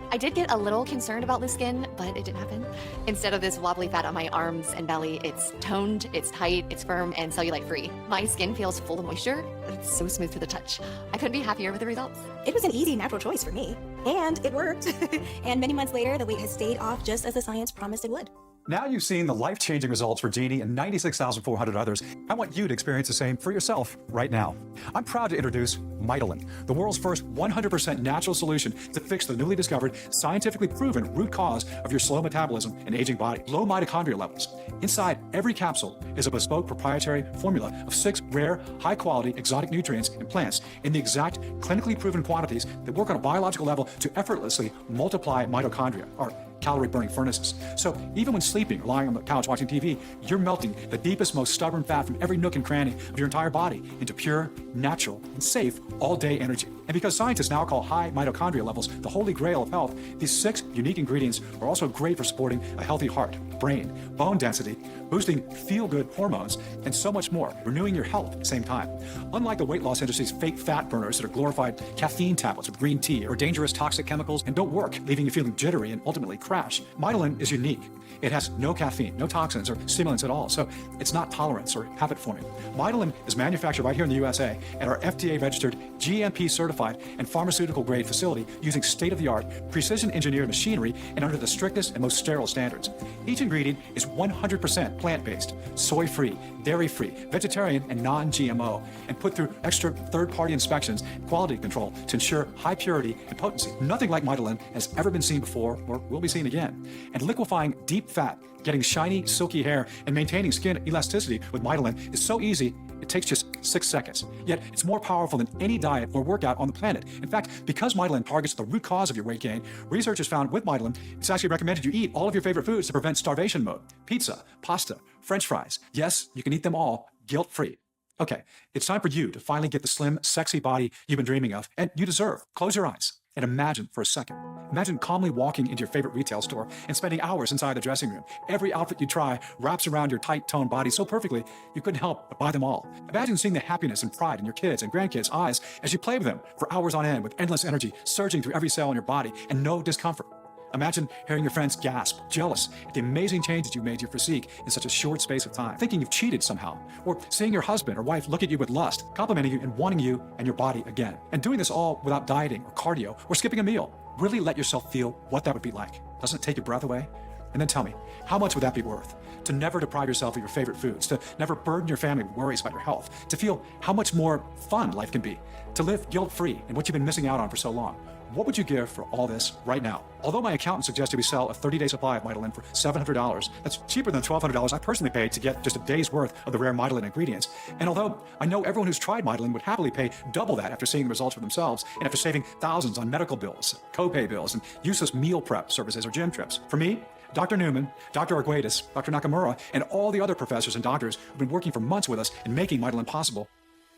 I did get a little concerned about loose skin, but it didn't happen. Instead of this wobbly fat on my arms and belly, it's toned, it's tight, it's firm, and cellulite-free. My skin feels full of moisture, but it's so smooth to the touch. I couldn't be happier with the results. It was an easy, natural choice for me. And it worked. And many months later, the weight has stayed off just as the science promised it would. Now you've seen the life-changing results for Jeannie and 96,400 others. I want you to experience the same for yourself right now. I'm proud to introduce mitolyn, the world's first 100% natural solution to fix the newly discovered, scientifically proven root cause of your slow metabolism and aging body, low mitochondria levels. Inside every capsule is a bespoke proprietary formula of 6 rare, high-quality exotic nutrients and plants in the exact clinically proven quantities that work on a biological level to effortlessly multiply mitochondria, our calorie-burning furnaces. So even when sleeping or lying on the couch watching TV, you're melting the deepest, most stubborn fat from every nook and cranny of your entire body into pure, natural, and safe all-day energy. And because scientists now call high mitochondria levels the holy grail of health, these 6 unique ingredients are also great for supporting a healthy heart, brain, bone density, boosting feel-good hormones, and so much more, renewing your health at the same time. Unlike the weight loss industry's fake fat burners that are glorified caffeine tablets with green tea or dangerous toxic chemicals and don't work, leaving you feeling jittery and ultimately crash, mitolyn is unique. It has no caffeine, no toxins or stimulants at all, so it's not tolerance or habit forming. Mitolyn is manufactured right here in the USA at our FDA-registered, GMP-certified, and pharmaceutical-grade facility using state-of-the-art, precision-engineered machinery and under the strictest and most sterile standards. Each ingredient is 100% plant-based, soy-free, dairy-free, vegetarian, and non-GMO, and put through extra third-party inspections and quality control to ensure high purity and potency. Nothing like mitolyn has ever been seen before or will be seen again. And liquefying deep fat, getting shiny, silky hair, and maintaining skin elasticity with mitolyn is so easy, it takes just 6 seconds. Yet it's more powerful than any diet or workout on the planet. In fact, because mitolyn targets the root cause of your weight gain, researchers found with mitolyn, it's actually recommended you eat all of your favorite foods to prevent starvation mode. Pizza, pasta, French fries. Yes, you can eat them all guilt-free. Okay, it's time for you to finally get the slim, sexy body you've been dreaming of, and you deserve. Close your eyes and imagine for a second. Imagine calmly walking into your favorite retail store and spending hours inside the dressing room. Every outfit you try wraps around your tight-toned body so perfectly, you couldn't help but buy them all. Imagine seeing the happiness and pride in your kids' and grandkids' eyes as you play with them for hours on end with endless energy surging through every cell in your body and no discomfort. Imagine hearing your friends gasp, jealous at the amazing changes you made to your physique in such a short space of time, thinking you've cheated somehow, or seeing your husband or wife look at you with lust, complimenting you and wanting you and your body again. And doing this all without dieting or cardio or skipping a meal. Really let yourself feel what that would be like. Doesn't it take your breath away? And then tell me, how much would that be worth? To never deprive yourself of your favorite foods, to never burden your family with worries about your health, to feel how much more fun life can be, to live guilt-free in what you've been missing out on for so long. What would you give for all this right now? Although my accountant suggested we sell a 30-day supply of mitolyn for $700, that's cheaper than $1,200 I personally paid to get just a day's worth of the rare mitolyn ingredients. And although I know everyone who's tried mitolyn would happily pay double that after seeing the results for themselves and after saving thousands on medical bills, copay bills, and useless meal prep services or gym trips. For me, Dr. Newman, Dr. Arguedas, Dr. Nakamura, and all the other professors and doctors who've been working for months with us in making mitolyn possible,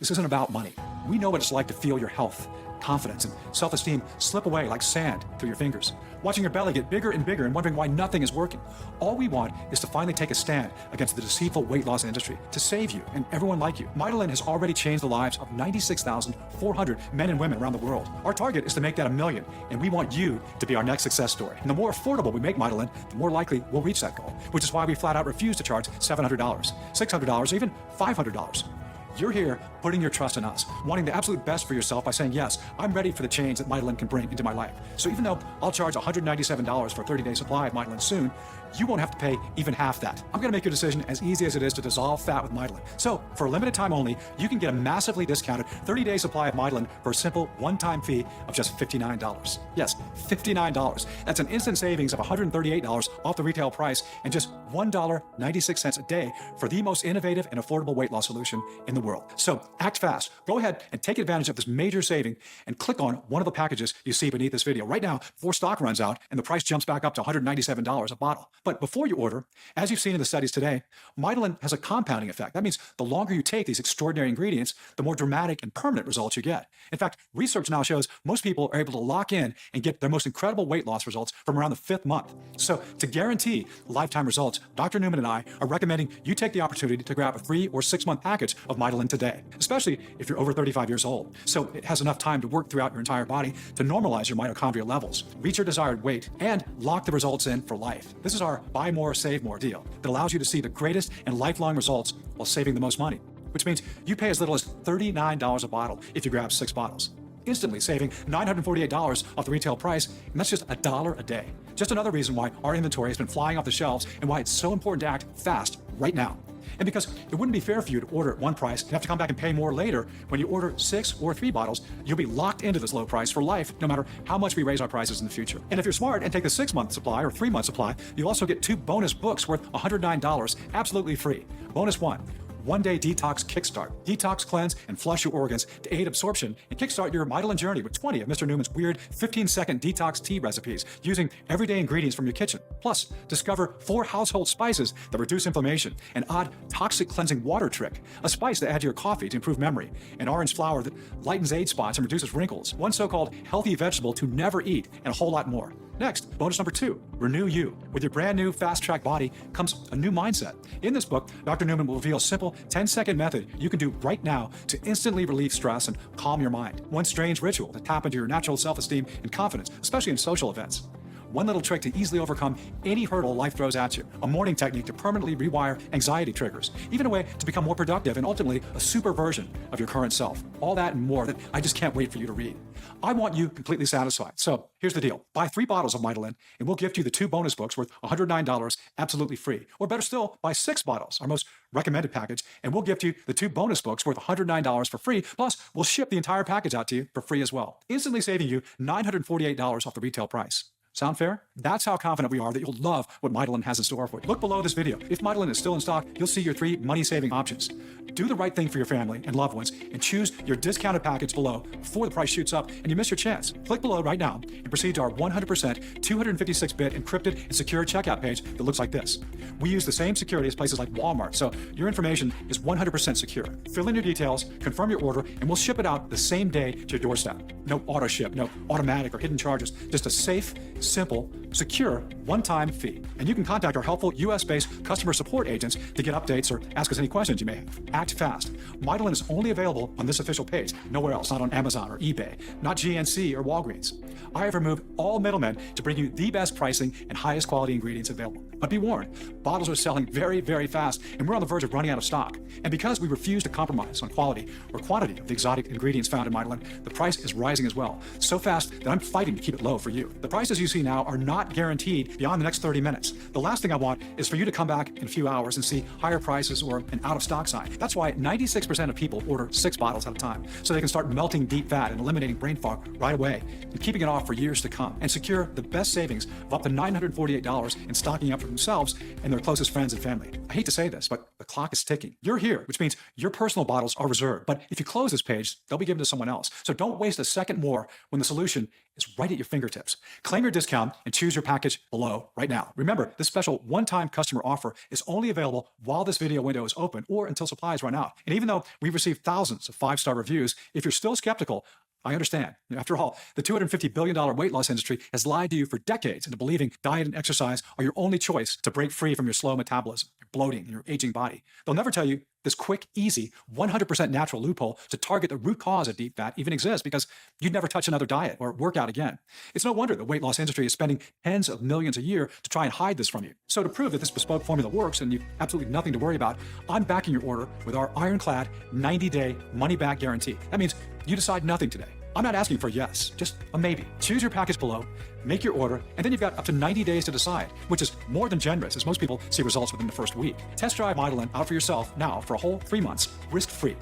this isn't about money. We know what it's like to feel your health, confidence, and self-esteem slip away like sand through your fingers, watching your belly get bigger and bigger and wondering why nothing is working. All we want is to finally take a stand against the deceitful weight loss industry, to save you and everyone like you. Mitolyn has already changed the lives of 96,400 men and women around the world. Our target is to make that 1 million, and we want you to be our next success story. And the more affordable we make mitolyn, the more likely we'll reach that goal, which is why we flat out refuse to charge $700, $600, or even $500. You're here putting your trust in us, wanting the absolute best for yourself by saying, yes, I'm ready for the change that mitolyn can bring into my life. So even though I'll charge $197 for a 30-day supply of mitolyn soon, you won't have to pay even half that. I'm going to make your decision as easy as it is to dissolve fat with mitolyn. So for a limited time only, you can get a massively discounted 30-day supply of mitolyn for a simple one-time fee of just $59. Yes, $59. That's an instant savings of $138 off the retail price and just $1.96 a day for the most innovative and affordable weight loss solution in the world. So act fast. Go ahead and take advantage of this major saving and click on one of the packages you see beneath this video right now before stock runs out and the price jumps back up to $197 a bottle. But before you order, as you've seen in the studies today, mitolyn has a compounding effect. That means the longer you take these extraordinary ingredients, the more dramatic and permanent results you get. In fact, research now shows most people are able to lock in and get their most incredible weight loss results from around the 5th month. So to guarantee lifetime results, Dr. Newman and I are recommending you take the opportunity to grab a 3 or 6 month package of mitolyn today, especially if you're over 35 years old. So it has enough time to work throughout your entire body to normalize your mitochondrial levels, reach your desired weight, and lock the results in for life. This is our buy more, save more deal that allows you to see the greatest and lifelong results while saving the most money, which means you pay as little as $39 a bottle if you grab 6 bottles, instantly saving $948 off the retail price, and that's just $1 a day. Just another reason why our inventory has been flying off the shelves and why it's so important to act fast right now. And because it wouldn't be fair for you to order at one price and have to come back and pay more later. When you order 6 or 3 bottles, you'll be locked into this low price for life, no matter how much we raise our prices in the future. And if you're smart and take the 6-month supply or 3-month supply, you'll also get 2 bonus books worth $109 absolutely free. Bonus 1, one-day detox kickstart. Detox, cleanse, and flush your organs to aid absorption and kickstart your mitolyn journey with 20 of Mr. Newman's weird 15-second detox tea recipes using everyday ingredients from your kitchen. Plus, discover 4 household spices that reduce inflammation, an odd toxic cleansing water trick, a spice to add to your coffee to improve memory, an orange flower that lightens age spots and reduces wrinkles, one so-called healthy vegetable to never eat, and a whole lot more. Next, bonus number 2, Renew You. With your brand new Fast Track body comes a new mindset. In this book, Dr. Newman will reveal a simple 10-second method you can do right now to instantly relieve stress and calm your mind. One strange ritual to tap into your natural self-esteem and confidence, especially in social events. One little trick to easily overcome any hurdle life throws at you. A morning technique to permanently rewire anxiety triggers. Even a way to become more productive and ultimately a super version of your current self. All that and more that I just can't wait for you to read. I want you completely satisfied. So here's the deal. Buy 3 bottles of mitolyn and we'll gift you the 2 bonus books worth $109 absolutely free. Or better still, buy 6 bottles, our most recommended package, and we'll gift you the 2 bonus books worth $109 for free. Plus, we'll ship the entire package out to you for free as well, instantly saving you $948 off the retail price. Sound fair? That's how confident we are that you'll love what mitolyn has in store for you. Look below this video. If mitolyn is still in stock, you'll see your 3 money-saving options. Do the right thing for your family and loved ones and choose your discounted package below before the price shoots up and you miss your chance. Click below right now and proceed to our 100% 256-bit encrypted and secure checkout page that looks like this. We use the same security as places like Walmart, so your information is 100% secure. Fill in your details, confirm your order, and we'll ship it out the same day to your doorstep. No auto ship, no automatic or hidden charges, just a safe, simple, secure, one-time fee. And you can contact our helpful US-based customer support agents to get updates or ask us any questions you may have. Act fast. mitolyn is only available on this official page, nowhere else, not on Amazon or eBay, not GNC or Walgreens. I have removed all middlemen to bring you the best pricing and highest quality ingredients available. But be warned, bottles are selling very, very fast, and we're on the verge of running out of stock. And because we refuse to compromise on quality or quantity of the exotic ingredients found in mitolyn, the price is rising as well, so fast that I'm fighting to keep it low for you. The prices you see now are not guaranteed beyond the next 30 minutes. The last thing I want is for you to come back in a few hours and see higher prices or an out-of-stock sign. That's why 96% of people order 6 bottles at a time, so they can start melting deep fat and eliminating brain fog right away, and keeping it off for years to come, and secure the best savings of up to $948 in stocking up for themselves and their closest friends and family. I hate to say this, but the clock is ticking. You're here, which means your personal bottles are reserved, but if you close this page, they'll be given to someone else. So don't waste a second more when the solution is right at your fingertips. Claim your discount and choose your package below right now. Remember, this special one-time customer offer is only available while this video window is open or until supplies run out. And even though we've received thousands of 5-star reviews, if you're still skeptical, I understand. After all, the $250 billion weight loss industry has lied to you for decades into believing diet and exercise are your only choice to break free from your slow metabolism, your bloating, and your aging body. They'll never tell you this quick, easy, 100% natural loophole to target the root cause of deep fat even exists because you'd never touch another diet or workout again. It's no wonder the weight loss industry is spending tens of millions a year to try and hide this from you. So to prove that this bespoke formula works and you've absolutely nothing to worry about, I'm backing your order with our ironclad 90-day money-back guarantee. That means you decide nothing today. I'm not asking for a yes, just a maybe. Choose your package below, make your order, and then you've got up to 90 days to decide, which is more than generous as most people see results within the first week. Test drive mitolyn out for yourself now for a whole 3 months, risk-free.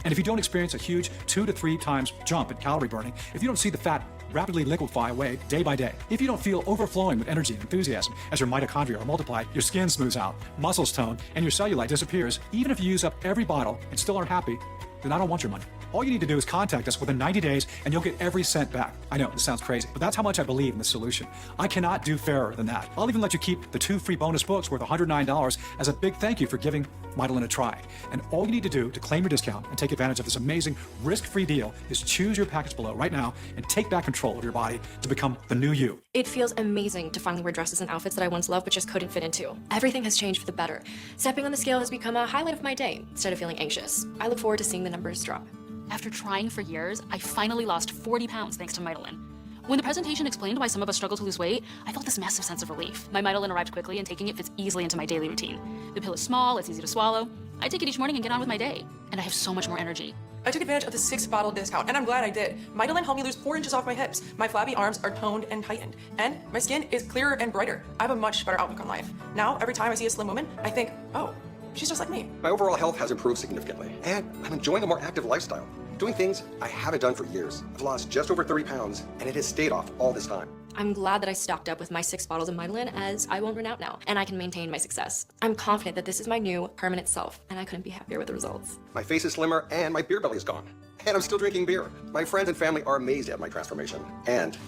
And if you don't experience a huge 2 to 3 times jump in calorie burning, if you don't see the fat rapidly liquefy away day by day, if you don't feel overflowing with energy and enthusiasm as your mitochondria are multiplied, your skin smooths out, muscles tone, and your cellulite disappears, even if you use up every bottle and still aren't happy, then I don't want your money. All you need to do is contact us within 90 days and you'll get every cent back. I know, this sounds crazy, but that's how much I believe in this solution. I cannot do fairer than that. I'll even let you keep the 2 free bonus books worth $109 as a big thank you for giving mitolyn a try. And all you need to do to claim your discount and take advantage of this amazing risk-free deal is choose your package below right now and take back control of your body to become the new you. It feels amazing to finally wear dresses and outfits that I once loved but just couldn't fit into. Everything has changed for the better. Stepping on the scale has become a highlight of my day instead of feeling anxious. I look forward to seeing the numbers drop. After trying for years, I finally lost 40 pounds thanks to mitolyn. When the presentation explained why some of us struggle to lose weight, I felt this massive sense of relief. My mitolyn arrived quickly and taking it fits easily into my daily routine. The pill is small, it's easy to swallow. I take it each morning and get on with my day. And I have so much more energy. I took advantage of the 6-bottle discount, and I'm glad I did. mitolyn helped me lose 4 inches off my hips. My flabby arms are toned and tightened, and my skin is clearer and brighter. I have a much better outlook on life. Now, every time I see a slim woman, I think, oh, she's just like me. My overall health has improved significantly, and I'm enjoying a more active lifestyle. Doing things I haven't done for years. I've lost just over 30 pounds, and it has stayed off all this time. I'm glad that I stocked up with my 6 bottles of mitolyn, as I won't run out now, and I can maintain my success. I'm confident that this is my new permanent self, and I couldn't be happier with the results. My face is slimmer and my beer belly is gone. And I'm still drinking beer. My friends and family are amazed at my transformation. And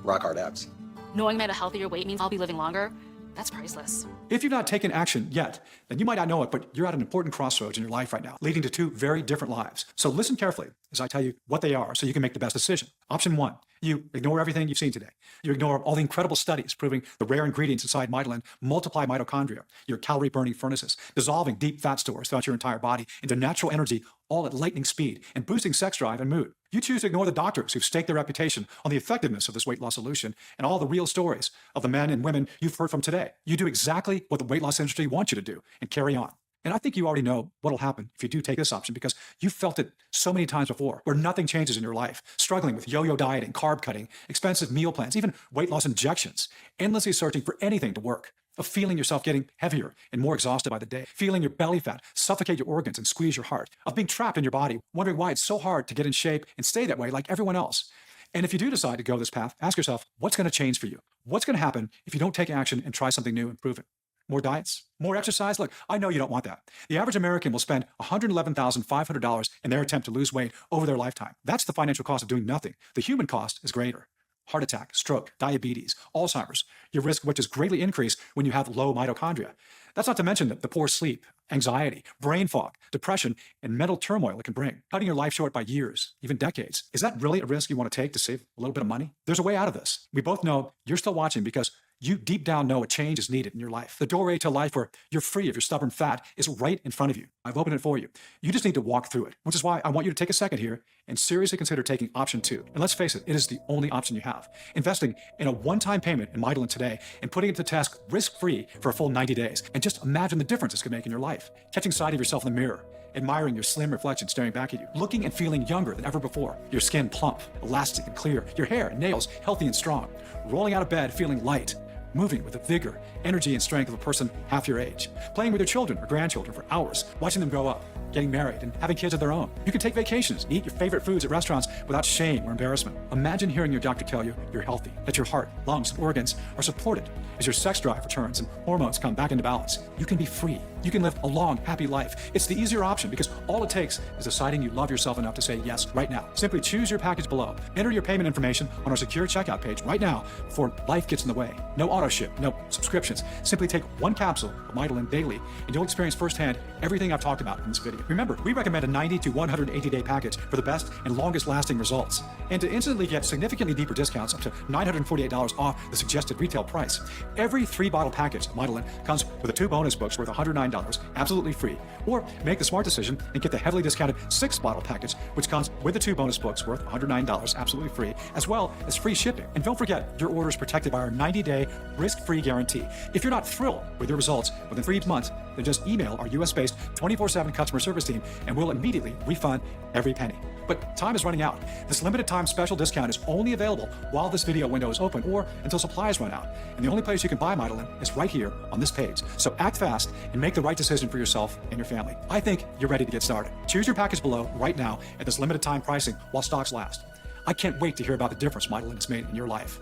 rock hard abs. Knowing I'm at a healthier weight means I'll be living longer. That's priceless. If you've not taken action yet, then you might not know it, but you're at an important crossroads in your life right now, leading to 2 very different lives. So listen carefully as I tell you what they are so you can make the best decision. Option 1, you ignore everything you've seen today. You ignore all the incredible studies proving the rare ingredients inside mitolyn multiply mitochondria, your calorie-burning furnaces, dissolving deep fat stores throughout your entire body into natural energy, all at lightning speed, and boosting sex drive and mood. You choose to ignore the doctors who've staked their reputation on the effectiveness of this weight loss solution and all the real stories of the men and women you've heard from today. You do exactly what the weight loss industry wants you to do and carry on. And I think you already know what'll happen if you do take this option because you've felt it so many times before where nothing changes in your life, struggling with yo-yo dieting, carb cutting, expensive meal plans, even weight loss injections, endlessly searching for anything to work, of feeling yourself getting heavier and more exhausted by the day, feeling your belly fat suffocate your organs and squeeze your heart, of being trapped in your body, wondering why it's so hard to get in shape and stay that way like everyone else. And if you do decide to go this path, ask yourself, what's going to change for you? What's going to happen if you don't take action and try something new and prove it? More diets? More exercise? Look, I know you don't want that. The average American will spend $111,500 in their attempt to lose weight over their lifetime. That's the financial cost of doing nothing. The human cost is greater. Heart attack, stroke, diabetes, Alzheimer's, your risk of which is greatly increased when you have low mitochondria. That's not to mention the poor sleep, anxiety, brain fog, depression, and mental turmoil it can bring, cutting your life short by years, even decades. Is that really a risk you want to take to save a little bit of money? There's a way out of this. We both know you're still watching because you deep down know a change is needed in your life. The doorway to life where you're free of your stubborn fat is right in front of you. I've opened it for you. You just need to walk through it, which is why I want you to take a second here and seriously consider taking option 2. And let's face it, it is the only option you have. Investing in a one-time payment in mitolyn today and putting it to task risk-free for a full 90 days. And just imagine the difference this could make in your life. Catching sight of yourself in the mirror, admiring your slim reflection staring back at you, looking and feeling younger than ever before, your skin plump, elastic and clear, your hair and nails healthy and strong, rolling out of bed feeling light, moving with the vigor, energy, and strength of a person half your age, playing with your children or grandchildren for hours, watching them grow up, getting married, and having kids of their own. You can take vacations and eat your favorite foods at restaurants without shame or embarrassment. Imagine hearing your doctor tell you you're healthy, that your heart, lungs, and organs are supported as your sex drive returns and hormones come back into balance. You can be free. You can live a long, happy life. It's the easier option because all it takes is deciding you love yourself enough to say yes right now. Simply choose your package below. Enter your payment information on our secure checkout page right now before life gets in the way. No auto ship, no subscriptions. Simply take 1 capsule of mitolyn daily and you'll experience firsthand everything I've talked about in this video. Remember, we recommend a 90 to 180-day package for the best and longest lasting results. And to instantly get significantly deeper discounts up to $948 off the suggested retail price, every 3-bottle package of mitolyn comes with a 2 bonus books worth $109 absolutely free. Or make the smart decision and get the heavily discounted 6-bottle package, which comes with the 2 bonus books worth $109 absolutely free, as well as free shipping. And don't forget, your order is protected by our 90-day risk-free guarantee. If you're not thrilled with your results within 3 months, then just email our US-based 24/7 customer service team and we'll immediately refund every penny. But time is running out. This limited time special discount is only available while this video window is open or until supplies run out. And the only place you can buy mitolyn is right here on this page. So act fast and make the right decision for yourself and your family. I think you're ready to get started. Choose your package below right now at this limited time pricing while stocks last. I can't wait to hear about the difference mitolyn has made in your life.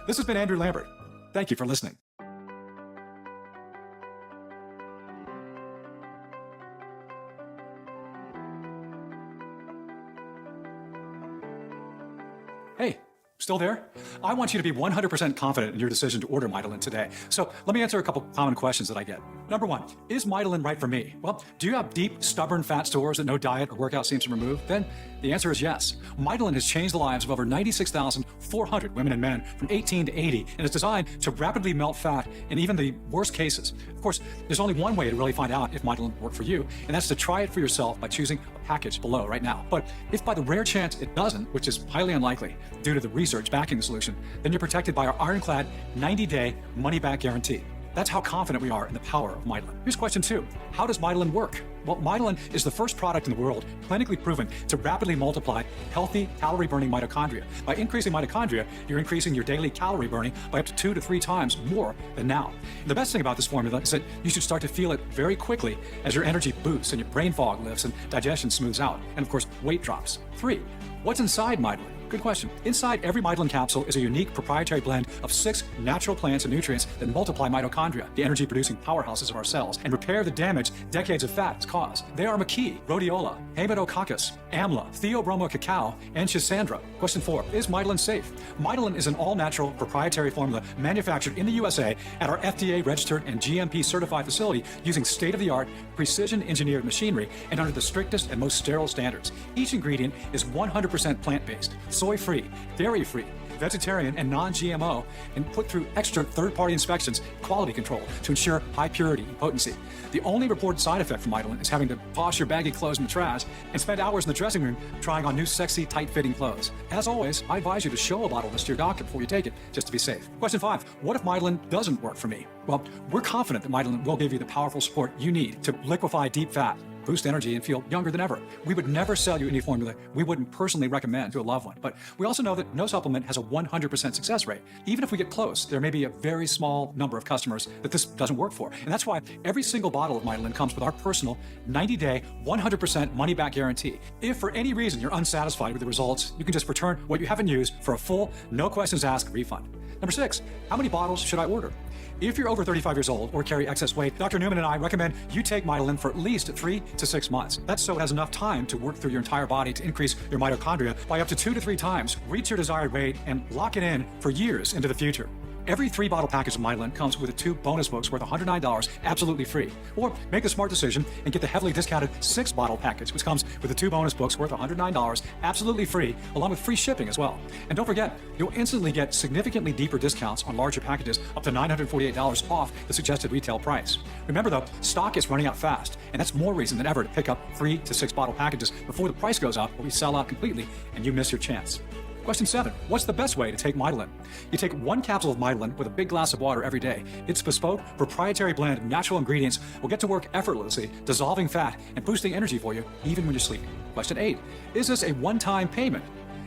This has been Andrew Lambert. Thank you for listening. Hey, still there? I want you to be 100% confident in your decision to order mitolyn today. So let me answer a couple common questions that I get. Number 1, is mitolyn right for me? Well, do you have deep, stubborn fat stores that no diet or workout seems to remove? Then the answer is yes. Mitolyn has changed the lives of over 96,400 women and men from 18 to 80 and is designed to rapidly melt fat in even the worst cases. Of course, there's only one way to really find out if mitolyn worked for you, and that's to try it for yourself by choosing a package below right now. But if by the rare chance it doesn't, which is highly unlikely due to the research backing the solution, then you're protected by our ironclad 90-day money-back guarantee. That's how confident we are in the power of mitolyn. Here's question 2. How does mitolyn work? Well, mitolyn is the first product in the world clinically proven to rapidly multiply healthy calorie-burning mitochondria. By increasing mitochondria, you're increasing your daily calorie burning by up to 2 to 3 times more than now. And the best thing about this formula is that you should start to feel it very quickly as your energy boosts and your brain fog lifts and digestion smooths out. And of course, weight drops. 3. What's inside mitolyn? Good question. Inside every mitolyn capsule is a unique proprietary blend of 6 natural plants and nutrients that multiply mitochondria, the energy-producing powerhouses of our cells, and repair the damage decades of fat has caused. They are Maquis, rhodiola, Haematococcus, amla, theobroma cacao, and Schisandra. Question 4. Is mitolyn safe? Mitolyn is an all-natural proprietary formula manufactured in the USA at our FDA-registered and GMP-certified facility using state-of-the-art, precision-engineered machinery and under the strictest and most sterile standards. Each ingredient is 100% plant-based, soy-free, dairy-free, vegetarian, and non-GMO, and put through extra third-party inspections, quality control to ensure high purity and potency. The only reported side effect from mitolyn is having to toss your baggy clothes in the trash and spend hours in the dressing room trying on new sexy, tight-fitting clothes. As always, I advise you to show a bottle of this to your doctor before you take it, just to be safe. Question 5. What if mitolyn doesn't work for me? Well, we're confident that mitolyn will give you the powerful support you need to liquefy deep fat, boost energy, and feel younger than ever. We would never sell you any formula we wouldn't personally recommend to a loved one. But we also know that no supplement has a 100% success rate. Even if we get close, there may be a very small number of customers that this doesn't work for. And that's why every single bottle of mitolyn comes with our personal 90-day, 100% money-back guarantee. If for any reason you're unsatisfied with the results, you can just return what you haven't used for a full, no questions asked refund. Number 6, how many bottles should I order? If you're over 35 years old or carry excess weight, Dr. Newman and I recommend you take mitolyn for at least 3 to 6 months. That's so it has enough time to work through your entire body to increase your mitochondria by up to 2 to 3 times, reach your desired weight, and lock it in for years into the future. Every 3-bottle package of mitolyn comes with 2 bonus books worth $109 absolutely free. Or make the smart decision and get the heavily discounted 6-bottle package, which comes with 2 bonus books worth $109 absolutely free, along with free shipping as well. And don't forget, you'll instantly get significantly deeper discounts on larger packages up to $948 off the suggested retail price. Remember though, stock is running out fast, and that's more reason than ever to pick up 3 to 6-bottle packages before the price goes up or we sell out completely and you miss your chance. Question 7. What's the best way to take mitolyn? You take 1 capsule of mitolyn with a big glass of water every day. Its bespoke, proprietary blend of natural ingredients will get to work effortlessly, dissolving fat and boosting energy for you, even when you're sleeping. Question 8. Is this a one-time payment?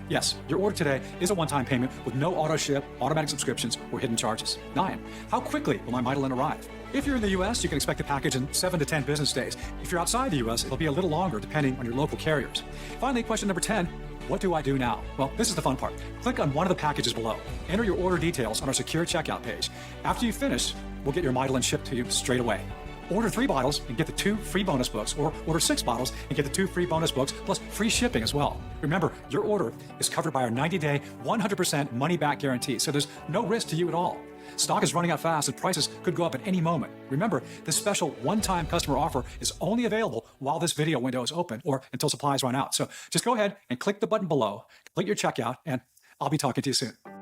Yes, your order today is a one-time payment with no auto ship, automatic subscriptions, or hidden charges. 9. How quickly will my mitolyn arrive? If you're in the US, you can expect a package in 7 to 10 business days. If you're outside the US, it'll be a little longer depending on your local carriers. Finally, question number 10. What do I do now? Well, this is the fun part. Click on one of the packages below. Enter your order details on our secure checkout page. After you finish, we'll get your mitolyn shipped to you straight away. Order 3 bottles and get the 2 free bonus books, or order 6 bottles and get the 2 free bonus books plus free shipping as well. Remember, your order is covered by our 90-day, 100% money-back guarantee, so there's no risk to you at all. Stock is running out fast and prices could go up at any moment. Remember, this special one-time customer offer is only available while this video window is open or until supplies run out. So just go ahead and click the button below, complete your checkout, and I'll be talking to you soon.